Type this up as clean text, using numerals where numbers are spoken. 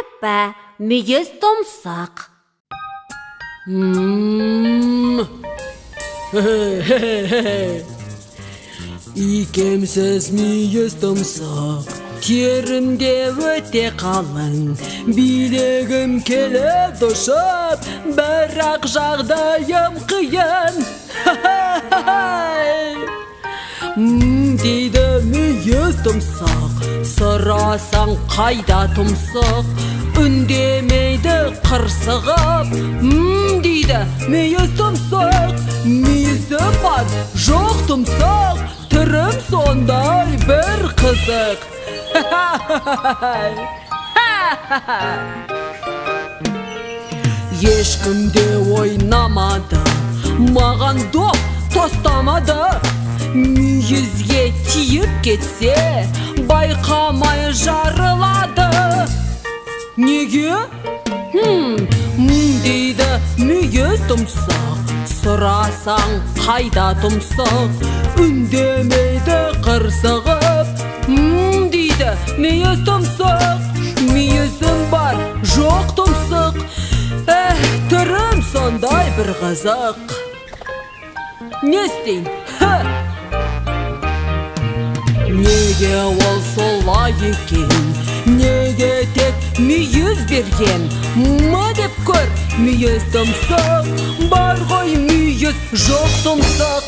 Әріппі, мүйіз тұмсық. Икемсіз мүйіз тұмсық, терімде өте қалың, билегім келіп ұшып, бірақ жағдайым қиын. Дейді мүйіз тұмсық, сұрасаң қайда тұмсық, үндемейді қырсығып. Дейді мүйіз тұмсық, мүйізі бар, жоқ тұмсық, түрім сондай бір қызық. Ешкім де ойнамады, маған доп тастамады. Мүйізге тиіп кетсе, байқамай жарылады. Неге? Дейді мүйіз тұмсық, сұрасаң қайда тұмсық, үндемейді қырсығып. Дейді мүйіз тұмсық, мүйізім бар, жоқ тұмсық, түрім сондай бір қызық. Не істейін? Неге ол солай екен? Неге тек мүйіз берген? Деп көр, мүйіз тұмсық, бар ғой мүйіз, жоқ тұмсық.